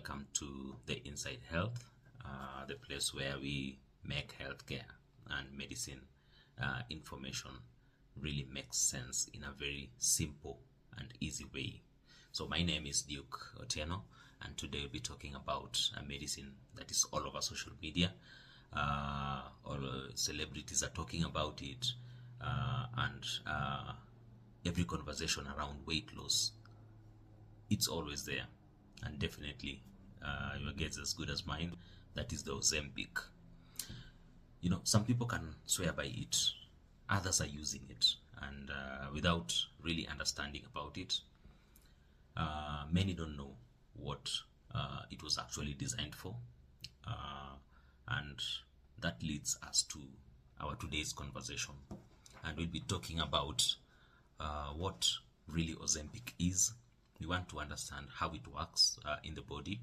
welcome to the Inside Health, the place where we make healthcare and medicine information really makes sense in a very simple and easy way. So my name is Duke Otieno, and today we'll be talking about a medicine that is all over social media. All celebrities are talking about it, and every conversation around weight loss, it's always there. And definitely your guess is as good as mine. That is the Ozempic. You know, some people can swear by it, others are using it, and without really understanding about it. Many don't know what it was actually designed for, and that leads us to our today's conversation. And we'll be talking about what really Ozempic is. We want to understand how it works in the body,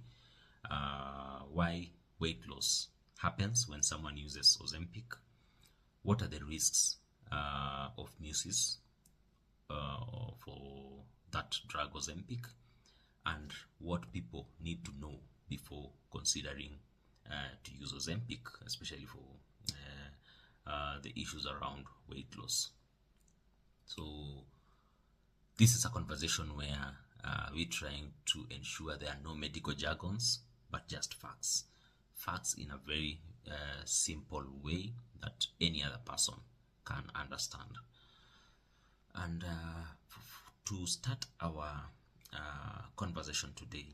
why weight loss happens when someone uses Ozempic, what are the risks of misuse for that drug Ozempic, and what people need to know before considering to use Ozempic, especially for the issues around weight loss. So this is a conversation where we're trying to ensure there are no medical jargons, but just facts. Facts in a very simple way that any other person can understand. And to start our conversation today,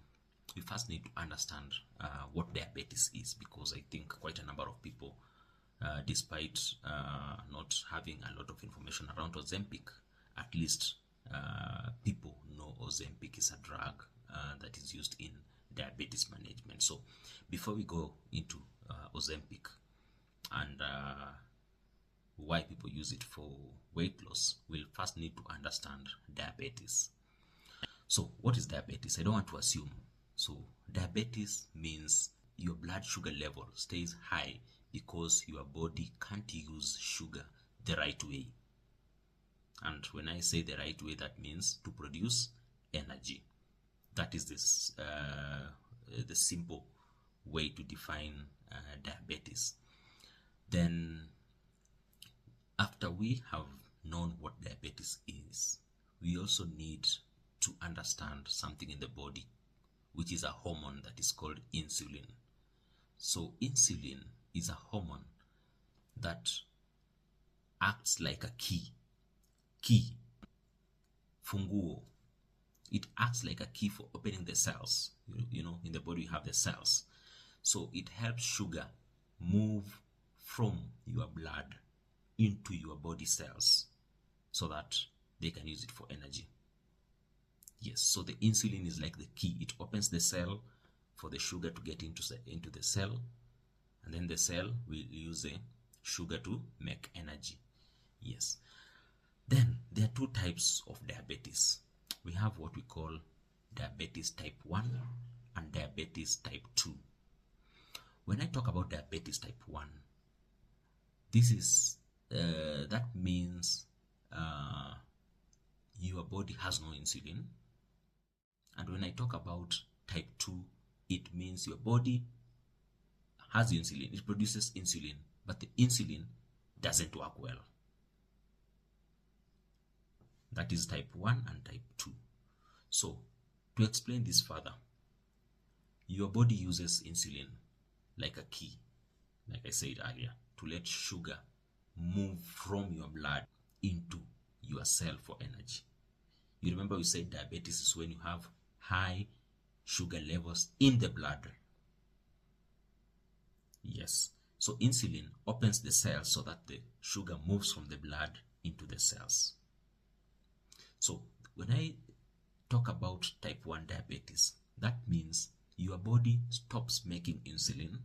we first need to understand what diabetes is, because I think quite a number of people, despite not having a lot of information around Ozempic, at least people know Ozempic is a drug that is used in diabetes management. So before we go into Ozempic and why people use it for weight loss, we'll first need to understand diabetes. So what is diabetes? I don't want to assume. So diabetes means your blood sugar level stays high because your body can't use sugar the right way. And when I say the right way, that means to produce energy. That is this the simple way to define diabetes. Then after we have known what diabetes is, we also need to understand something in the body, which is a hormone that is called insulin. So insulin is a hormone that acts like a key, funguo. It acts like a key for opening the cells. You know, in the body you have the cells. So it helps sugar move from your blood into your body cells so that they can use it for energy. Yes, so the insulin is like the key. It opens the cell for the sugar to get into the cell, and then the cell will use the sugar to make energy. Yes. Then there are two types of diabetes. We have what we call diabetes type 1 and diabetes type 2. When I talk about diabetes type 1, this is that means your body has no insulin. And when I talk about type 2, it means your body has insulin. It produces insulin, but the insulin doesn't work well. That is type 1 and type 2. So, to explain this further, your body uses insulin like a key, like I said earlier, to let sugar move from your blood into your cell for energy. You remember we said diabetes is when you have high sugar levels in the blood. Yes. So insulin opens the cells so that the sugar moves from the blood into the cells. So when I talk about type 1 diabetes, that means your body stops making insulin.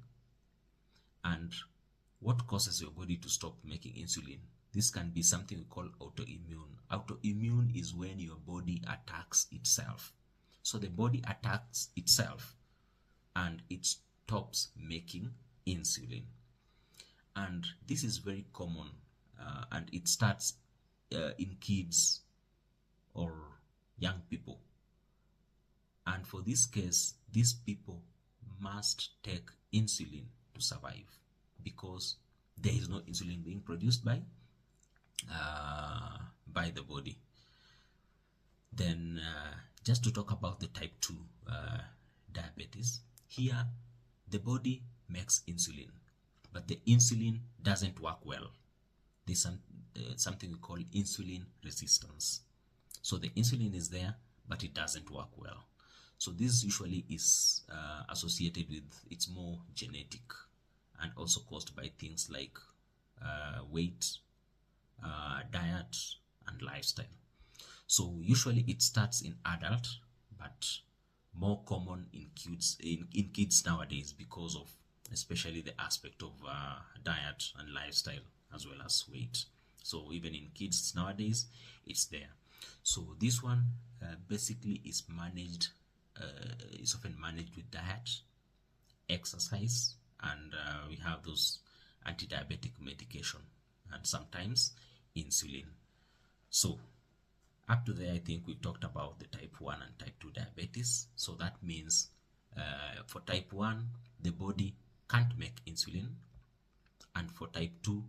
And what causes your body to stop making insulin? This can be something we call autoimmune. Autoimmune is when your body attacks itself. So the body attacks itself and it stops making insulin. And this is very common, and it starts in kids or young people. And for this case, these people must take insulin to survive because there is no insulin being produced by the body. Then just to talk about the type 2 diabetes, here the body makes insulin, but the insulin doesn't work well. There's something we call insulin resistance. So the insulin is there, but it doesn't work well. So this usually is associated with, it's more genetic and also caused by things like weight, diet, and lifestyle. So usually it starts in adult, but more common in kids nowadays because of especially the aspect of diet and lifestyle as well as weight. So even in kids nowadays, it's there. So this one basically is managed, is often managed with diet, exercise, and we have those anti-diabetic medication and sometimes insulin. So up to there, I think we talked about the type 1 and type 2 diabetes. So that means for type 1, the body can't make insulin, and for type 2,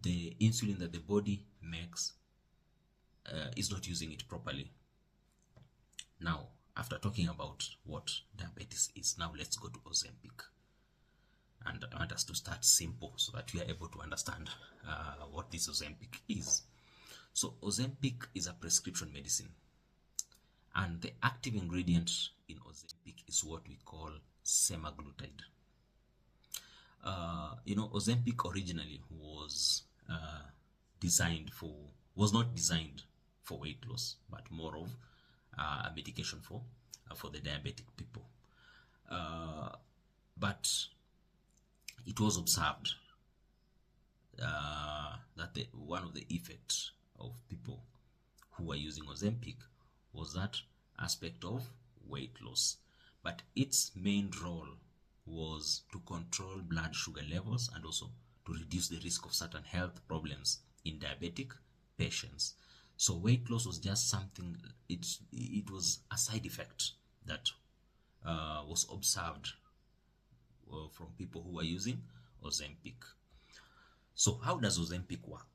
the insulin that the body makes is not using it properly. Now, after talking about what diabetes is, now let's go to Ozempic. And I want us to start simple so that we are able to understand what this Ozempic is. So Ozempic is a prescription medicine, and the active ingredient in Ozempic is what we call semaglutide. Ozempic originally was not designed for weight loss, but more of a medication for the diabetic people. But it was observed that one of the effects of people who are using Ozempic was that aspect of weight loss. But its main role was to control blood sugar levels and also to reduce the risk of certain health problems in diabetic patients. So weight loss was just something, it was a side effect that was observed from people who are using Ozempic. So how does Ozempic work?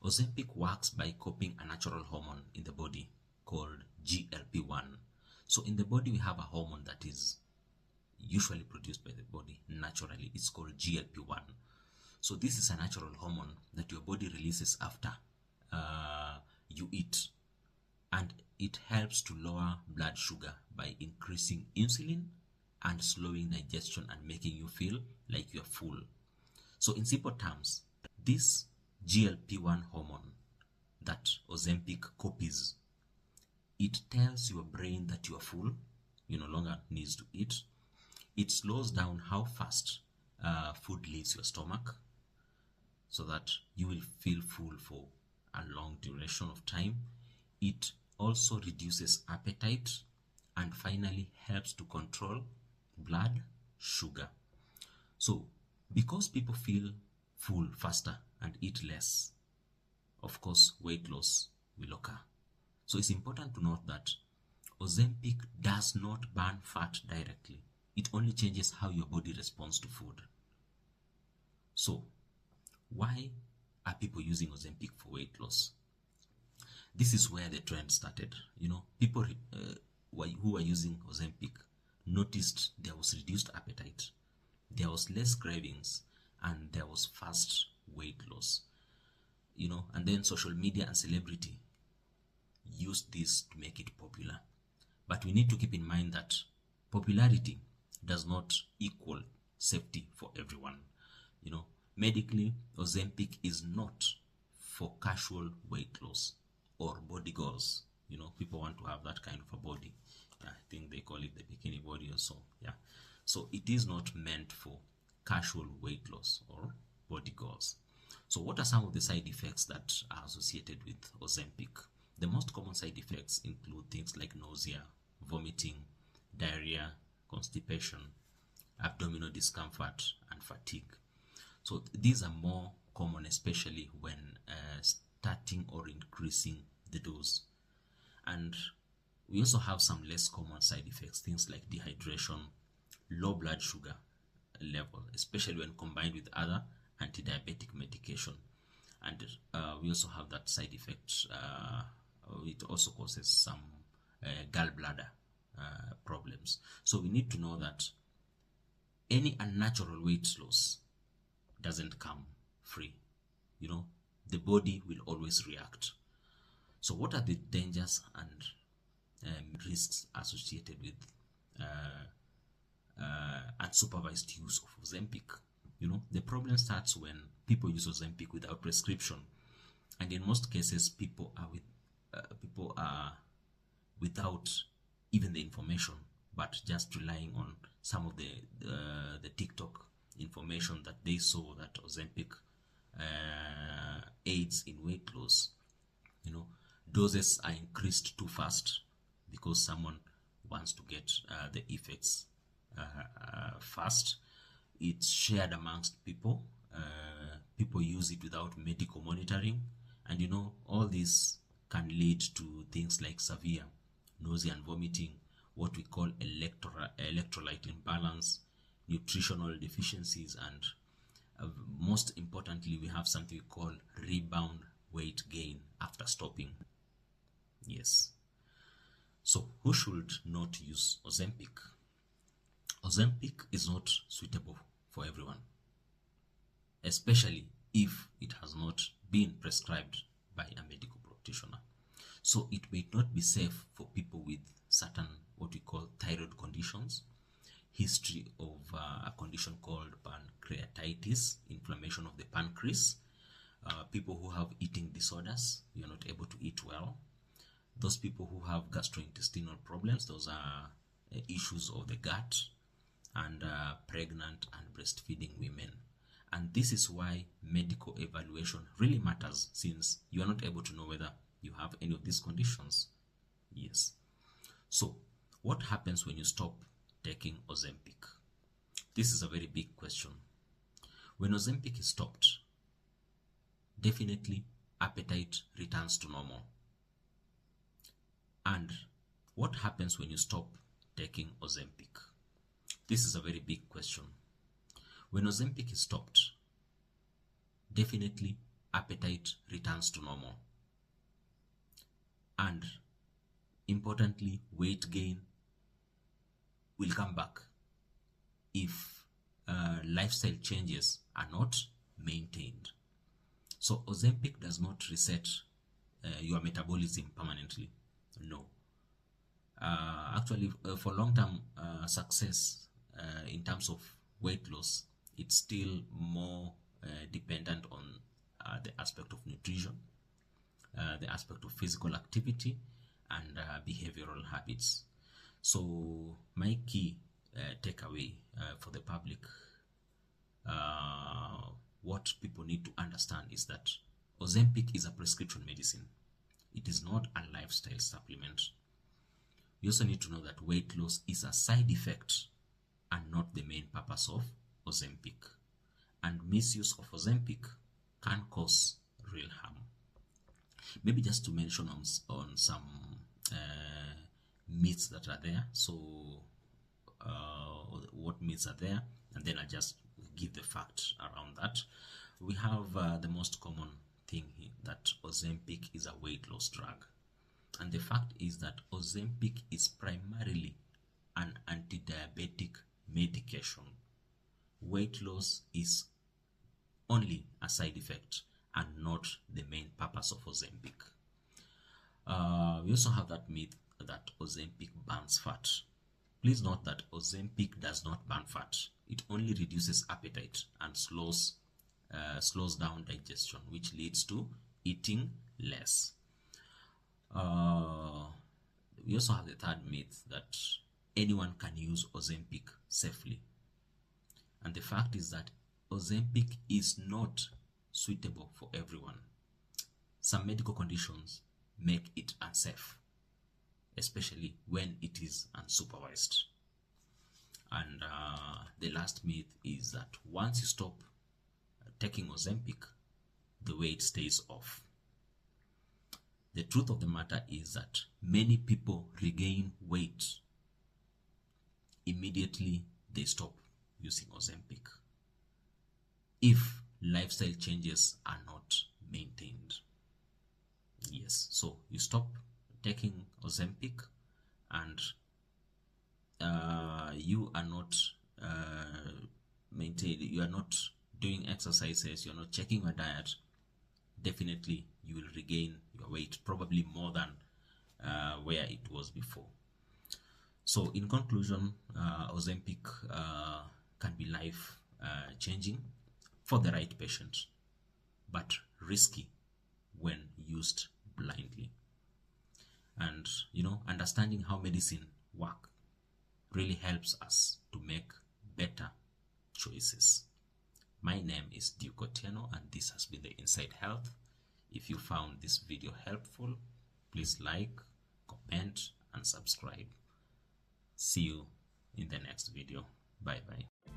Ozempic works by copying a natural hormone in the body called GLP-1. So in the body we have a hormone that is usually produced by the body naturally. It's called GLP-1. So this is a natural hormone that your body releases after you eat, and it helps to lower blood sugar by increasing insulin and slowing digestion and making you feel like you're full. So in simple terms, this GLP-1 hormone that Ozempic copies, it tells your brain that you are full, you no longer need to eat. It slows down how fast food leaves your stomach so that you will feel full for a long duration of time. It also reduces appetite and finally helps to control blood sugar. So because people feel full faster and eat less, of course weight loss will occur. So it's important to note that Ozempic does not burn fat directly. It only changes how your body responds to food. So why are people using Ozempic for weight loss? This is where the trend started. People who are using Ozempic noticed there was reduced appetite, there was less cravings, and there was fast weight loss. And then social media and celebrity used this to make it popular. But we need to keep in mind that popularity does not equal safety for everyone. Medically, Ozempic is not for casual weight loss or body goals. People want to have that kind of a body. I think they call it the bikini body or so. Yeah. So it is not meant for casual weight loss or body goals. So what are some of the side effects that are associated with Ozempic? The most common side effects include things like nausea, vomiting, diarrhea, constipation, abdominal discomfort, and fatigue. So these are more common, especially when starting or increasing the dose. And we also have some less common side effects, things like dehydration, low blood sugar level, especially when combined with other anti-diabetic medication. And we also have that side effect. It also causes some gallbladder problems. So we need to know that any unnatural weight loss doesn't come free. You know, the body will always react. So what are the dangers and risks associated with unsupervised use of Ozempic? You know, the problem starts when people use Ozempic without prescription, and in most cases, people are without even the information, but just relying on some of the TikTok information that they saw that Ozempic aids in weight loss. You know, doses are increased too fast because someone wants to get the effects fast. It's shared amongst people. People use it without medical monitoring, and you know, all this can lead to things like severe nausea and vomiting, what we call electrolyte imbalance, nutritional deficiencies, and most importantly, we have something we call rebound weight gain after stopping. Yes. So who should not use Ozempic? Ozempic is not suitable for everyone, especially if it has not been prescribed by a medical practitioner. So it may not be safe for people with certain what we call thyroid conditions, history of a condition called pancreatitis, inflammation of the pancreas, people who have eating disorders, you're not able to eat well, those people who have gastrointestinal problems, those are issues of the gut, and pregnant and breastfeeding women. And this is why medical evaluation really matters, since you are not able to know whether you have any of these conditions. Yes. So what happens when you stop taking Ozempic? This is a very big question. When Ozempic is stopped, definitely appetite returns to normal. And what happens when you stop taking Ozempic? This is a very big question. When Ozempic is stopped, definitely appetite returns to normal. And importantly, weight gain will come back if lifestyle changes are not maintained. So Ozempic does not reset your metabolism permanently. No. Actually, for long-term success in terms of weight loss, it's still more dependent on the aspect of nutrition, the aspect of physical activity, and behavioral habits. So my key takeaway for the public, what people need to understand is that Ozempic is a prescription medicine. It is not a lifestyle supplement. You also need to know that weight loss is a side effect and not the main purpose of Ozempic. And misuse of Ozempic can cause real harm. Maybe just to mention on some myths that are there. So what myths are there, and then I just give the facts around that. We have the most common thing here, that Ozempic is a weight loss drug. And the fact is that Ozempic is primarily an anti-diabetic medication. Weight loss is only a side effect and not the main purpose of Ozempic. We also have that myth that Ozempic burns fat. Please note that Ozempic does not burn fat. It only reduces appetite and slows down digestion, which leads to eating less. We also have the third myth that anyone can use Ozempic safely. And the fact is that Ozempic is not suitable for everyone. Some medical conditions make it unsafe, especially when it is unsupervised. And the last myth is that once you stop taking Ozempic, the weight stays off. The truth of the matter is that many people regain weight immediately they stop using Ozempic if lifestyle changes are not maintained. Yes, so you stop taking Ozempic, and you are not you are not doing exercises, you're not checking your diet. Definitely you will regain your weight, probably more than where it was before. So in conclusion, Ozempic can be life changing for the right patient, but risky when used blindly. And understanding how medicine work really helps us to make better choices. My name is Duke Otieno, and this has been the Inside Health. If you found this video helpful, please like, comment, and subscribe. See you in the next video. Bye bye.